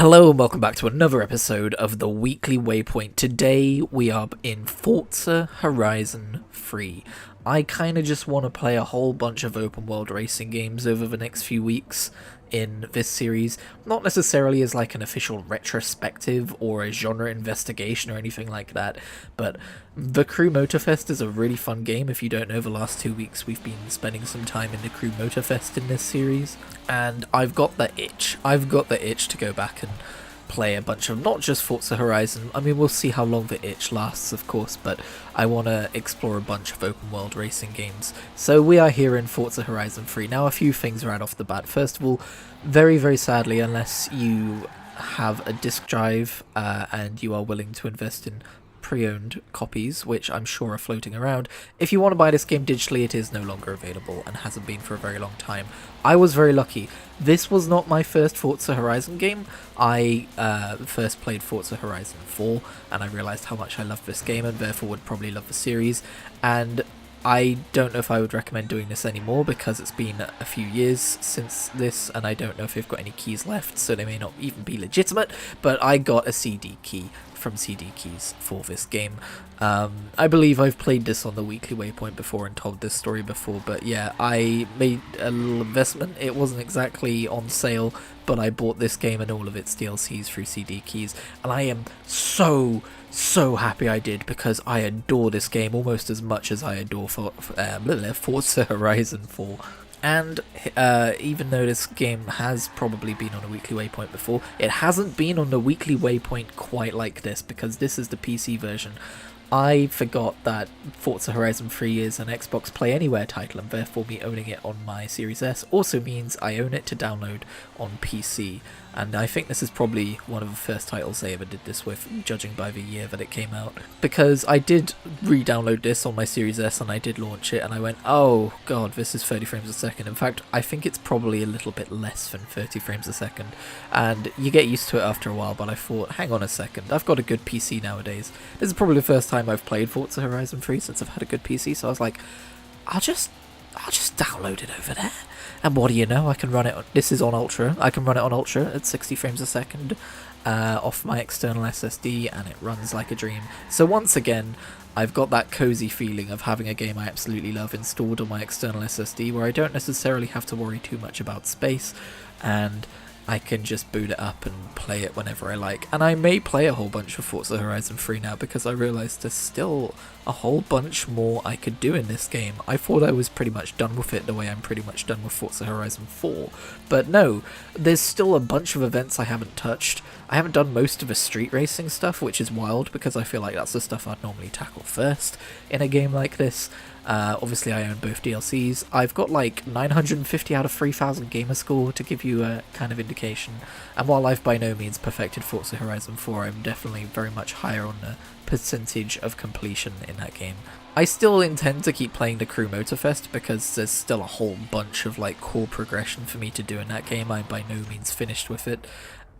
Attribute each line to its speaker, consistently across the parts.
Speaker 1: Hello and welcome back to another episode of the Weekly Waypoint. Today we are in Forza Horizon 3. I kind of just want to play a whole bunch of open world racing games over the next few weeks in this series, not necessarily as like an official retrospective or a genre investigation or anything like that, but the Crew Motorfest is a really fun game. If you don't know, the last 2 weeks we've been spending some time in the Crew Motorfest in this series, and I've got the itch. I've got the itch to go back and play a bunch of, not just Forza Horizon, I mean we'll see how long the itch lasts of course, but I want to explore a bunch of open world racing games. So we are here in Forza Horizon 3. Now a few things right off the bat. First of all, very sadly, unless you have a disc drive and you are willing to invest in pre-owned copies, which I'm sure are floating around, if you want to buy this game digitally, it is no longer available and hasn't been for a very long time. I was very lucky. This was not my first Forza Horizon game. I first played Forza Horizon 4 and I realised how much I loved this game and therefore would probably love the series, and I don't know if I would recommend doing this anymore because it's been a few years since this and I don't know if they've got any keys left, so they may not even be legitimate, but I got a CD key from CD Keys for this game. I believe I've played this on the Weekly Waypoint before and told this story before, but yeah, I made a little investment. It wasn't exactly on sale, but I bought this game and all of its DLCs through CD Keys, and I am so happy I did because I adore this game almost as much as I adore Forza Horizon 4. And even though this game has probably been on a Weekly Waypoint before, it hasn't been on the Weekly Waypoint quite like this because this is the PC version. I forgot that Forza Horizon 3 is an Xbox Play Anywhere title, and therefore me owning it on my Series S also means I own it to download on PC. And I think this is probably one of the first titles I ever did this with, judging by the year that it came out. Because I did re-download this on my Series S and I did launch it and I went, oh god, this is 30 frames a second. In fact, I think it's probably a little bit less than 30 frames a second. And you get used to it after a while, but I thought, hang on a second, I've got a good PC nowadays. This is probably the first time I've played Forza Horizon 3 since I've had a good PC, so I was like, I'll just download it over there. And what do you know, I can run it on, this is on Ultra, I can run it on Ultra at 60 frames a second off my external SSD, and it runs like a dream. So once again, I've got that cozy feeling of having a game I absolutely love installed on my external SSD where I don't necessarily have to worry too much about space, and I can just boot it up and play it whenever I like. And I may play a whole bunch of Forza Horizon 3 now because I realised there's still a whole bunch more I could do in this game. I thought I was pretty much done with it the way I'm pretty much done with Forza Horizon 4. But no, there's still a bunch of events I haven't touched. I haven't done most of the street racing stuff, which is wild because I feel like that's the stuff I'd normally tackle first in a game like this. Obviously I own both DLCs. I've got like 950 out of 3000 gamer score to give you a kind of indication, and while I've by no means perfected Forza Horizon 4, I'm definitely very much higher on the percentage of completion in that game. I still intend to keep playing the Crew Motorfest because there's still a whole bunch of like core progression for me to do in that game. I'm by no means finished with it,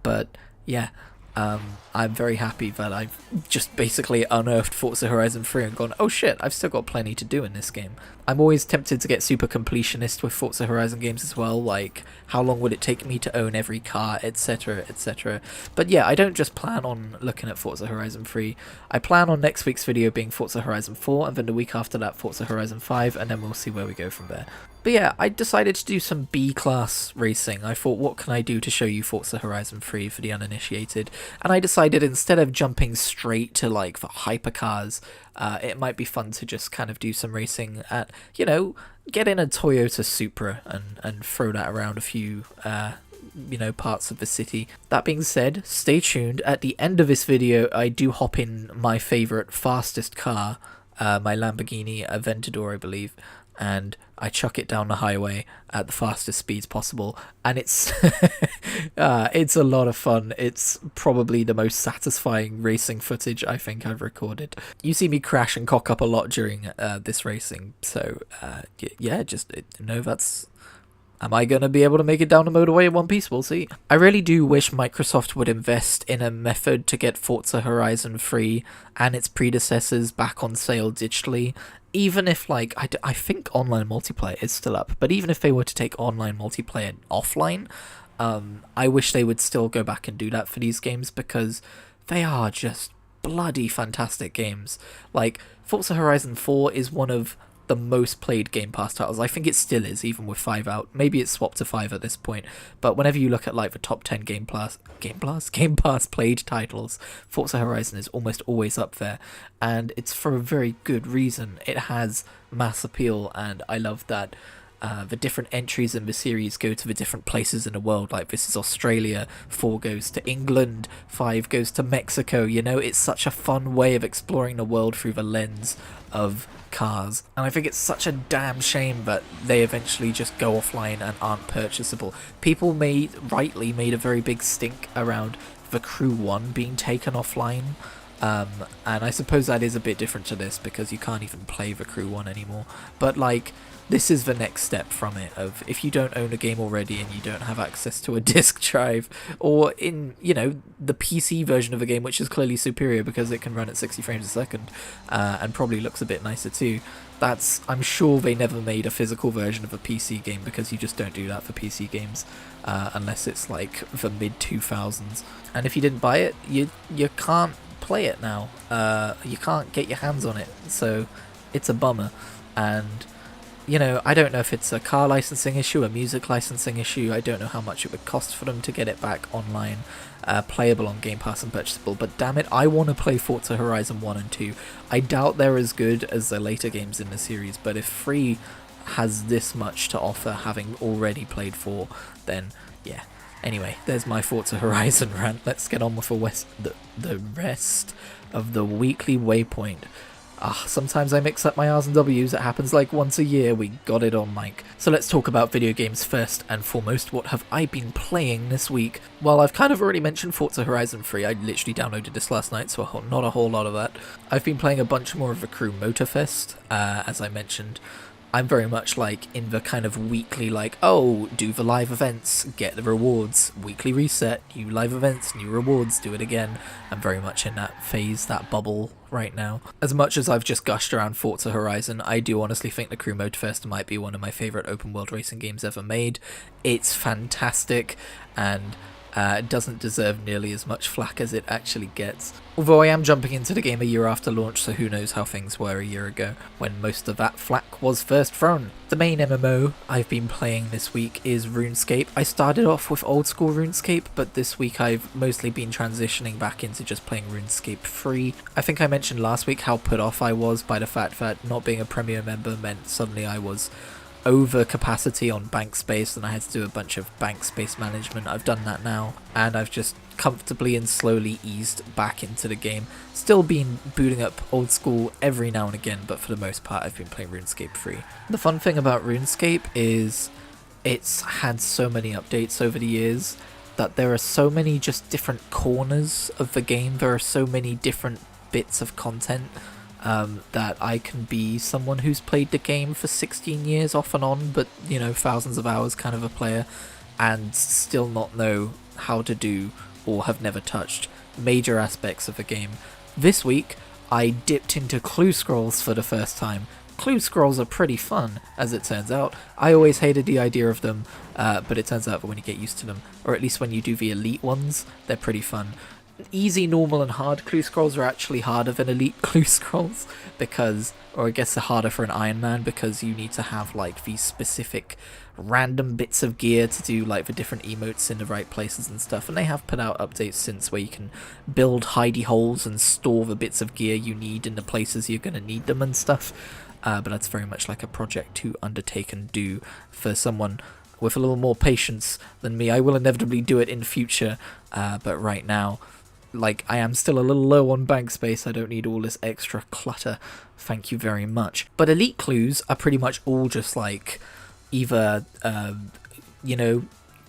Speaker 1: but yeah, I'm very happy that I've just basically unearthed Forza Horizon 3 and gone, oh shit, I've still got plenty to do in this game. I'm always tempted to get super completionist with Forza Horizon games as well, like how long would it take me to own every car, etc, etc. But yeah, I don't just plan on looking at Forza Horizon 3. I plan on next week's video being Forza Horizon 4, and then the week after that Forza Horizon 5, and then we'll see where we go from there. But yeah, I decided to do some B-class racing. I thought, what can I do to show you Forza Horizon 3 for the uninitiated? And I decided instead of jumping straight to like the hypercars, it might be fun to just kind of do some racing at, you know, get in a Toyota Supra and throw that around a few you know, parts of the city. That being said, stay tuned. At the end of this video, I do hop in my favourite fastest car, my Lamborghini Aventador, I believe, and I chuck it down the highway at the fastest speeds possible, and it's it's a lot of fun. It's probably the most satisfying racing footage I think I've recorded. You see me crash and cock up a lot during this racing, so yeah, just know that's... Am I going to be able to make it down the motorway in one piece? We'll see. I really do wish Microsoft would invest in a method to get Forza Horizon 3 and its predecessors back on sale digitally. Even if, like, I think online multiplayer is still up, but even if they were to take online multiplayer offline, I wish they would still go back and do that for these games, because they are just bloody fantastic games. Like, Forza Horizon 4 is one of the most played Game Pass titles. I think it still is, even with 5 out. Maybe it's swapped to 5 at this point. But whenever you look at like the top 10 Game Pass played titles, Forza Horizon is almost always up there. And it's for a very good reason. It has mass appeal, and I love that the different entries in the series go to the different places in the world. Like, this is Australia, 4 goes to England, 5 goes to Mexico. You know, it's such a fun way of exploring the world through the lens of cars. And I think it's such a damn shame that they eventually just go offline and aren't purchasable. People rightly made a very big stink around the Crew 1 being taken offline. And I suppose that is a bit different to this, because you can't even play the Crew 1 anymore. But like, this is the next step from it, of if you don't own a game already and you don't have access to a disk drive, or in, you know, the PC version of a game, which is clearly superior because it can run at 60 frames a second, and probably looks a bit nicer too. I'm sure they never made a physical version of a PC game, because you just don't do that for PC games, unless it's like the mid-2000s. And if you didn't buy it, you can't play it now. You can't get your hands on it, so it's a bummer. And you know, I don't know if it's a car licensing issue, a music licensing issue. I don't know how much it would cost for them to get it back online, playable on Game Pass and purchasable, but damn it, I want to play Forza Horizon 1 and 2. I doubt they're as good as the later games in the series, but if 3 has this much to offer, having already played 4, then yeah. Anyway, there's my Forza Horizon rant. Let's get on with the rest of the weekly waypoint. Sometimes I mix up my R's and W's, it happens like once a year, we got it on mic. So let's talk about video games first and foremost. What have I been playing this week? Well, I've kind of already mentioned Forza Horizon 3, I literally downloaded this last night, so not a whole lot of that. I've been playing a bunch more of the Crew Motorfest, as I mentioned. I'm very much like in the kind of weekly, like, oh, do the live events, get the rewards, weekly reset, new live events, new rewards, do it again. I'm very much in that phase, that bubble right now. As much as I've just gushed around Forza Horizon, I do honestly think the Crew Motorfest might be one of my favourite open world racing games ever made. It's fantastic, and it doesn't deserve nearly as much flack as it actually gets. Although I am jumping into the game a year after launch, so who knows how things were a year ago, when most of that flack was first thrown. The main MMO I've been playing this week is RuneScape. I started off with old school RuneScape, but this week I've mostly been transitioning back into just playing RuneScape free. I think I mentioned last week how put off I was by the fact that not being a premium member meant suddenly I was over capacity on bank space and I had to do a bunch of bank space management. I've done that now, and I've just comfortably and slowly eased back into the game. Still been booting up old school every now and again, but for the most part I've been playing RuneScape free. The fun thing about RuneScape is it's had so many updates over the years that there are so many just different corners of the game. There are so many different bits of content that I can be someone who's played the game for 16 years off and on, but, you know, thousands of hours kind of a player, and still not know how to do or have never touched major aspects of the game. This week, I dipped into clue scrolls for the first time. Clue scrolls are pretty fun, as it turns out. I always hated the idea of them, but it turns out that when you get used to them, or at least when you do the elite ones, they're pretty fun. Easy, normal, and hard clue scrolls are actually harder than elite clue scrolls, because, or I guess they're harder for an Iron Man, because you need to have like these specific random bits of gear to do like the different emotes in the right places and stuff, and they have put out updates since where you can build hidey holes and store the bits of gear you need in the places you're going to need them and stuff, but that's very much like a project to undertake and do for someone with a little more patience than me. I will inevitably do it in future, but right now, like, I am still a little low on bank space. I don't need all this extra clutter. Thank you very much. But elite clues are pretty much all just like either, you know,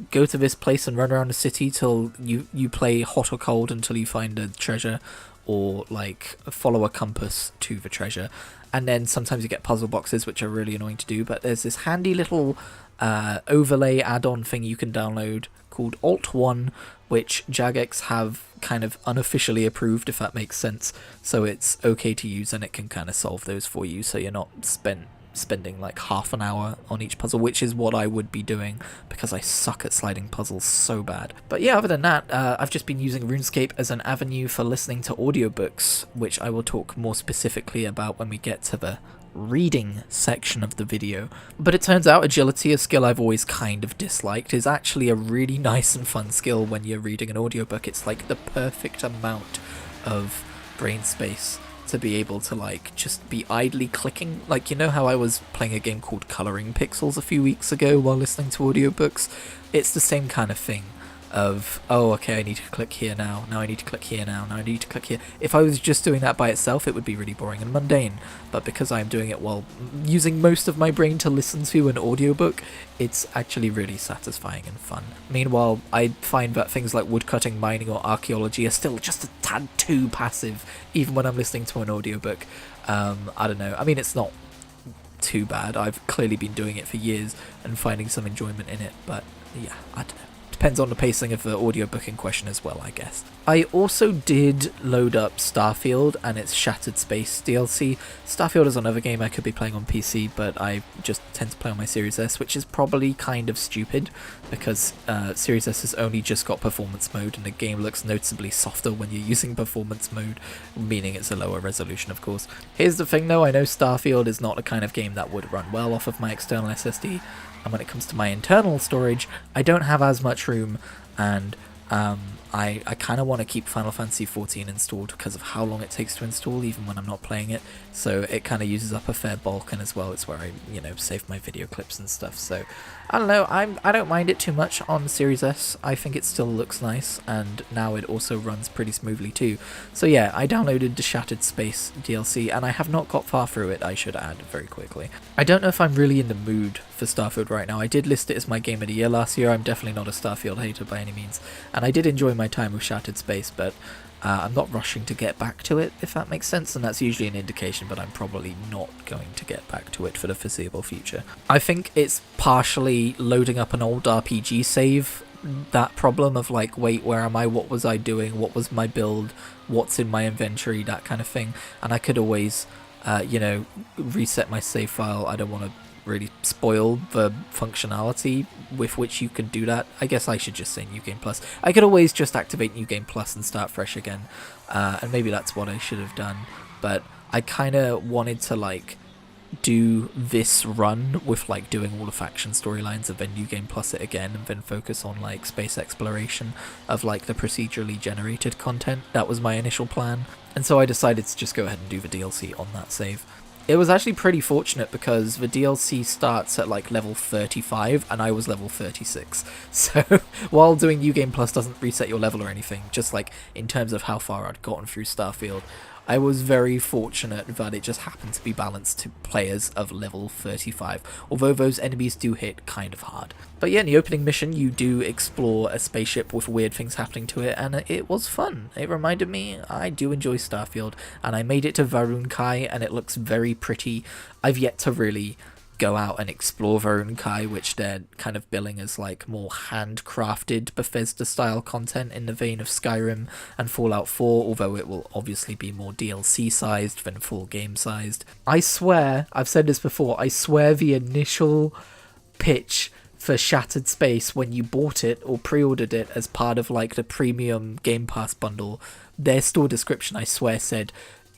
Speaker 1: go to this place and run around the city till you play hot or cold until you find a treasure, or like follow a compass to the treasure. And then sometimes you get puzzle boxes, which are really annoying to do, but there's this handy little overlay add-on thing you can download called Alt1, which Jagex have kind of unofficially approved, if that makes sense, so it's okay to use and it can kind of solve those for you, so you're not spent spending like half an hour on each puzzle, which is what I would be doing because I suck at sliding puzzles so bad. But yeah, other than that, I've just been using RuneScape as an avenue for listening to audiobooks, which I will talk more specifically about when we get to the reading section of the video. But it turns out agility, a skill I've always kind of disliked, is actually a really nice and fun skill when you're reading an audiobook. It's like the perfect amount of brain space to be able to like just be idly clicking. Like, you know how I was playing a game called Coloring Pixels a few weeks ago while listening to audiobooks? It's the same kind of thing of, oh, okay, I need to click here now I need to click here now I need to click here. If I was just doing that by itself, it would be really boring and mundane, but because I'm doing it while using most of my brain to listen to an audiobook, it's actually really satisfying and fun. Meanwhile, I find that things like woodcutting, mining, or archaeology are still just a tad too passive, even when I'm listening to an audiobook. I don't know, I mean, it's not too bad. I've clearly been doing it for years and finding some enjoyment in it, but yeah, I don't know. Depends on the pacing of the audiobook in question as well, I guess. I also did load up Starfield and its Shattered Space DLC. Starfield is another game I could be playing on PC, but I just tend to play on my Series S, which is probably kind of stupid because Series S has only just got performance mode, and the game looks noticeably softer when you're using performance mode, meaning it's a lower resolution, of course. Here's the thing though, I know Starfield is not the kind of game that would run well off of my external SSD, and when it comes to my internal storage, I don't have as much room, and I kind of want to keep Final Fantasy XIV installed because of how long it takes to install, even when I'm not playing it. So it kind of uses up a fair bulk, and as well, it's where I, save my video clips and stuff. So I don't know. I don't mind it too much on Series S. I think it still looks nice, and now it also runs pretty smoothly too. So yeah, I downloaded the Shattered Space DLC, and I have not got far through it, I should add very quickly. I don't know if I'm really in the mood for Starfield right now. I did list it as my game of the year last year. I'm definitely not a Starfield hater by any means, and I did enjoy my time with Shattered Space, but I'm not rushing to get back to it, if that makes sense, and that's usually an indication, but I'm probably not going to get back to it for the foreseeable future. I think it's partially loading up an old RPG save, that problem of like, wait, where am I, what was I doing, what was my build, what's in my inventory, that kind of thing, and I could always, reset my save file. I don't want to really spoil the functionality with which you can do that. I guess I should just say New Game Plus. I could always just activate New Game Plus and start fresh again, and maybe that's what I should have done, but I kind of wanted to like do this run with like doing all the faction storylines and then New Game Plus it again, and then focus on like space exploration of like the procedurally generated content. That was my initial plan, and so I decided to just go ahead and do the DLC on that save. It was actually pretty fortunate because the DLC starts at like level 35 and I was level 36. So while doing New Game Plus doesn't reset your level or anything, just like in terms of how far I'd gotten through Starfield, I was very fortunate that it just happened to be balanced to players of level 35, although those enemies do hit kind of hard. But yeah, in the opening mission you do explore a spaceship with weird things happening to it, and it was fun. It reminded me, I do enjoy Starfield, and I made it to Varun Kai and it looks very pretty. I've yet to really go out and explore Varun Kai, which they're kind of billing as like more handcrafted Bethesda style content in the vein of Skyrim and Fallout 4, although it will obviously be more DLC sized than full game sized. I swear, I've said this before, I swear the initial pitch for Shattered Space when you bought it or pre-ordered it as part of like the premium Game Pass bundle, their store description I swear said,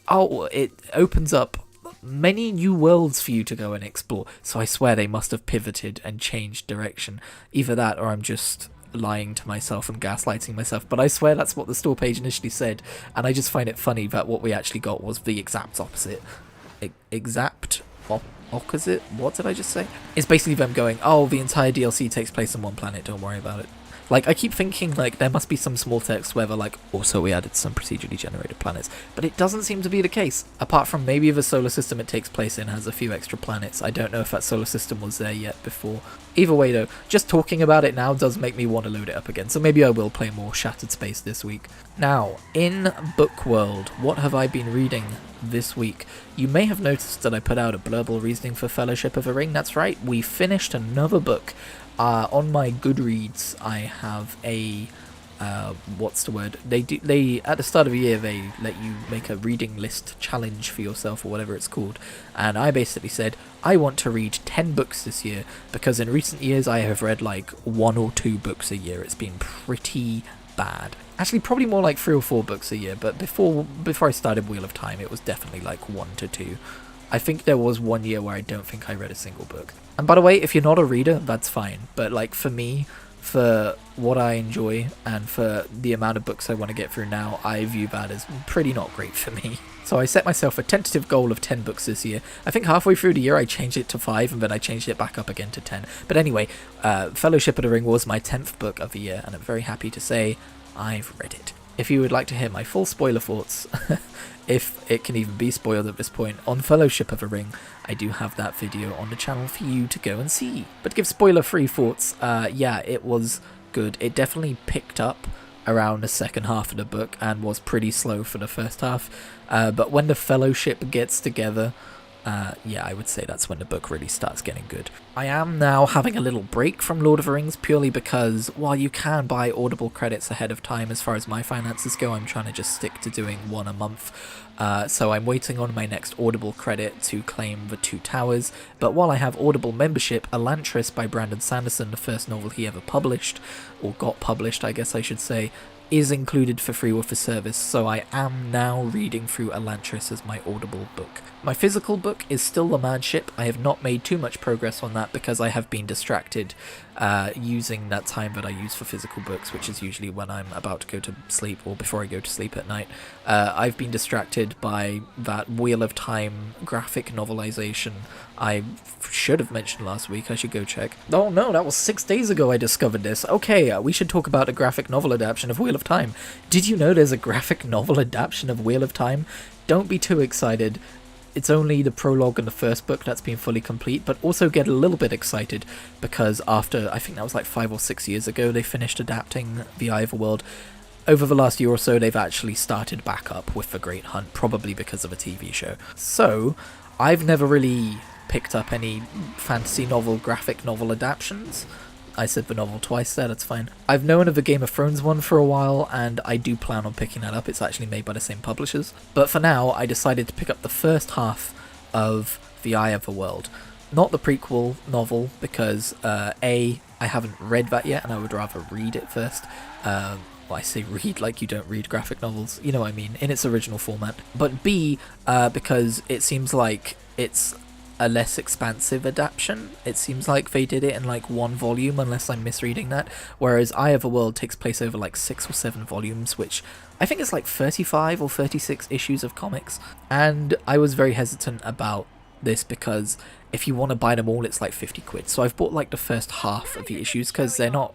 Speaker 1: oh, it opens up many new worlds for you to go and explore. So I swear they must have pivoted and changed direction. Either that or I'm just lying to myself and gaslighting myself, but I swear that's what the store page initially said, and I just find it funny that what we actually got was the exact opposite. Opposite? What did I just say? It's basically them going, oh, the entire DLC takes place on one planet, don't worry about it. Like, I keep thinking, like, there must be some small text where they're like, also we added some procedurally generated planets, but it doesn't seem to be the case, apart from maybe the solar system it takes place in has a few extra planets. I don't know if that solar system was there yet before. Either way though, just talking about it now does make me want to load it up again, so maybe I will play more Shattered Space this week. Now, in Book World, what have I been reading this week? You may have noticed that I put out a blurble reasoning for Fellowship of the Ring. That's right, we finished another book. On my Goodreads, I have a what's the word? They at the start of the year they let you make a reading list challenge for yourself or whatever it's called, and I basically said I want to read 10 books this year because in recent years I have read like 1 or 2 books a year. It's been pretty bad. Actually, probably more like 3 or 4 books a year, but before I started Wheel of Time, it was definitely like 1 to 2. I think there was 1 year where I don't think I read a single book. And by the way, if you're not a reader, that's fine. But like for me, for what I enjoy and for the amount of books I want to get through now, I view that as pretty not great for me. So I set myself a tentative goal of 10 books this year. I think halfway through the year I changed it to 5 and then I changed it back up again to 10. But anyway, Fellowship of the Ring was my 10th book of the year, and I'm very happy to say I've read it. If you would like to hear my full spoiler thoughts, if it can even be spoiled at this point, on Fellowship of the Ring, I do have that video on the channel for you to go and see. But to give spoiler-free thoughts, yeah, it was good. It definitely picked up around the second half of the book and was pretty slow for the first half. But when the Fellowship gets together, yeah, I would say that's when the book really starts getting good. I am now having a little break from Lord of the Rings purely because while you can buy Audible credits ahead of time, as far as my finances go, I'm trying to just stick to doing 1 a month. So I'm waiting on my next Audible credit to claim The Two Towers. But while I have Audible membership, Elantris by Brandon Sanderson, the first novel he ever published, or got published I guess I should say, is included for free with the service, so I am now reading through Elantris as my Audible book. My physical book is still The Mad Ship. I have not made too much progress on that because I have been distracted using that time that I use for physical books, which is usually when I'm about to go to sleep or before I go to sleep at night. I've been distracted by that Wheel of Time graphic novelization I should have mentioned last week. I should go check. Oh no, that was 6 days ago I discovered this. Okay, we should talk about a graphic novel adaptation of Wheel of Time. Did you know there's a graphic novel adaptation of Wheel of Time? Don't be too excited. It's only the prologue and the first book that's been fully complete, but also get a little bit excited because after, I think that was like 5 or 6 years ago, they finished adapting The Eye of the World. Over the last year or so, they've actually started back up with The Great Hunt, probably because of a TV show. So, I've never really picked up any fantasy novel, graphic novel adaptations. I said the novel twice there, that's fine. I've known of the Game of Thrones one for a while, and I do plan on picking that up. It's actually made by the same publishers. But for now, I decided to pick up the first half of The Eye of the World. Not the prequel novel, because A, I haven't read that yet, and I would rather read it first. Well, I say read like you don't read graphic novels, you know what I mean, in its original format. But B, because it seems like it's a less expansive adaptation. It seems like they did it in like 1 volume, unless I'm misreading that, whereas Eye of the World takes place over like 6 or 7 volumes, which I think is like 35 or 36 issues of comics. And I was very hesitant about this because if you want to buy them all, it's like 50 quid. So I've bought like the first half of the issues because they're not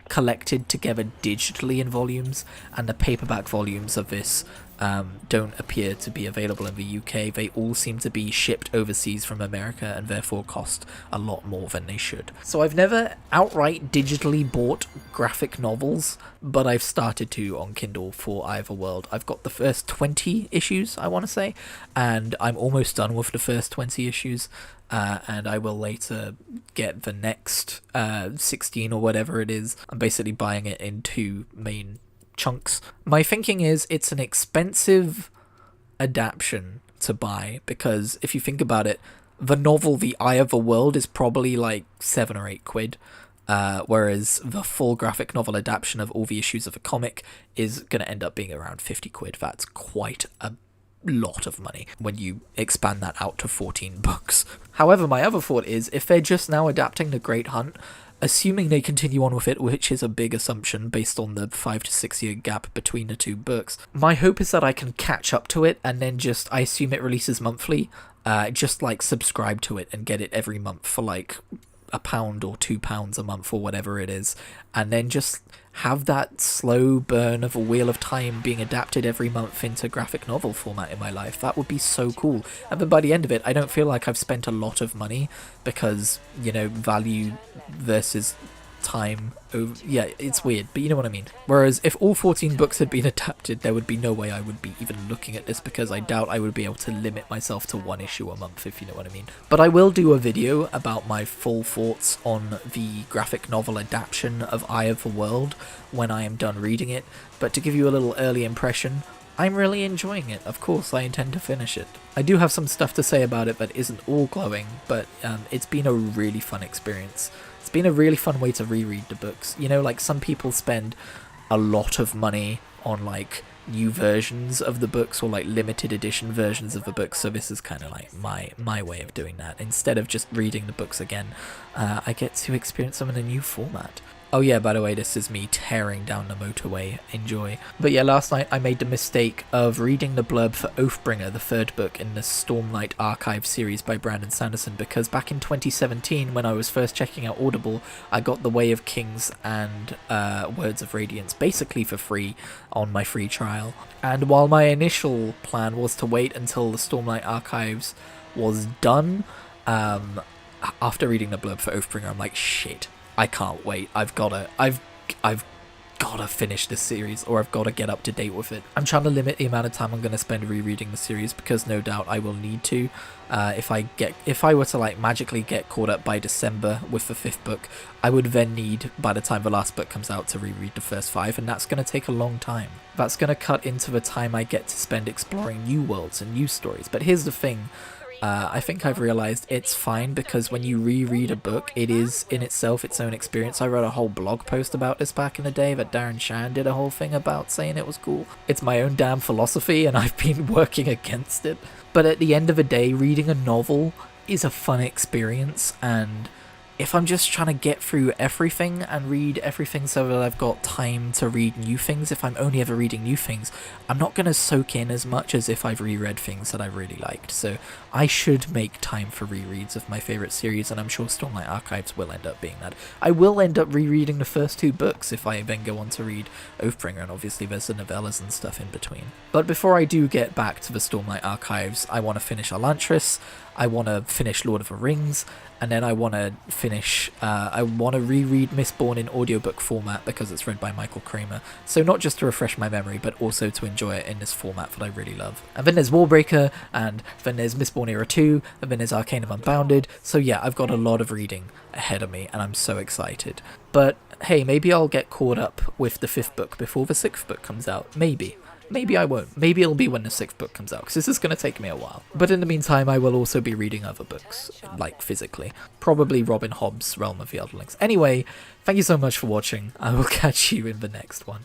Speaker 1: collected together digitally in volumes, and the paperback volumes of this don't appear to be available in the UK. They all seem to be shipped overseas from America and therefore cost a lot more than they should. So I've never outright digitally bought graphic novels, but I've started to on Kindle for Eye of the World. I've got the first 20 issues, I want to say, and I'm almost done with the first 20 issues. And I will later get the next 16 or whatever it is. I'm basically buying it in 2 main chunks. My thinking is it's an expensive adaptation to buy because if you think about it, the novel The Eye of the World is probably like 7 or 8 quid. Whereas the full graphic novel adaptation of all the issues of a comic is going to end up being around 50 quid. That's quite a lot of money when you expand that out to 14 books. However, my other thought is if they're just now adapting The Great Hunt, assuming they continue on with it, which is a big assumption based on the 5 to 6 year gap between the 2 books, my hope is that I can catch up to it and then just, I assume it releases monthly, just like subscribe to it and get it every month for like £1 or £2 a month or whatever it is, and then just have that slow burn of a Wheel of Time being adapted every month into graphic novel format in my life. That would be so cool. And then by the end of it, I don't feel like I've spent a lot of money because, you know, value versus time over. Yeah, it's weird, but you know what I mean. Whereas if all 14 books had been adapted, there would be no way I would be even looking at this, because I doubt I would be able to limit myself to one issue a month, if you know what I mean. But I will do a video about my full thoughts on the graphic novel adaptation of Eye of the World when I am done reading it. But to give you a little early impression, I'm really enjoying it. Of course, I intend to finish it. I do have some stuff to say about it that isn't all glowing, but it's been a really fun experience. It's been a really fun way to reread the books. You know, like, some people spend a lot of money on, like, new versions of the books or, like, limited edition versions of the books, so this is kind of like my way of doing that. Instead of just reading the books again, I get to experience them in a new format. Oh yeah, by the way, this is me tearing down the motorway. Enjoy. But yeah, last night I made the mistake of reading the blurb for Oathbringer, the third book in the Stormlight Archive series by Brandon Sanderson, because back in 2017, when I was first checking out Audible, I got The Way of Kings and Words of Radiance basically for free on my free trial. And while my initial plan was to wait until the Stormlight Archives was done, after reading the blurb for Oathbringer, I'm like, shit. I can't wait. I've gotta finish this series, or I've gotta get up to date with it. I'm trying to limit the amount of time I'm gonna spend rereading the series, because no doubt I will need to. If I were to, like, magically get caught up by December with the 5th book, I would then need, by the time the last book comes out, to reread the first 5, and that's gonna take a long time. That's gonna cut into the time I get to spend exploring new worlds and new stories. But here's the thing. I think I've realised it's fine, because when you reread a book, it is in itself its own experience. I wrote a whole blog post about this back in the day that Darren Shan did a whole thing about, saying it was cool. It's my own damn philosophy, and I've been working against it. But at the end of the day, reading a novel is a fun experience, and if I'm just trying to get through everything and read everything so that I've got time to read new things, if I'm only ever reading new things, I'm not going to soak in as much as if I've reread things that I really liked. So I should make time for rereads of my favourite series, and I'm sure Stormlight Archives will end up being that. I will end up rereading the first 2 books if I then go on to read Oathbringer, and obviously there's the novellas and stuff in between. But before I do get back to the Stormlight Archives, I want to finish Elantris, I want to finish Lord of the Rings, and then I want to finish, I want to reread Mistborn in audiobook format, because it's read by Michael Kramer. So not just to refresh my memory, but also to enjoy it in this format that I really love. And then there's Warbreaker, and then there's Mistborn Era 2, and then there's Arcanum Unbounded. So yeah, I've got a lot of reading ahead of me, and I'm so excited. But hey, maybe I'll get caught up with the 5th book before the 6th book comes out. Maybe. Maybe I won't. Maybe it'll be when the 6th book comes out, because this is going to take me a while. But in the meantime, I will also be reading other books, like physically. Probably Robin Hobb's Realm of the Elderlings. Anyway, thank you so much for watching. I will catch you in the next one.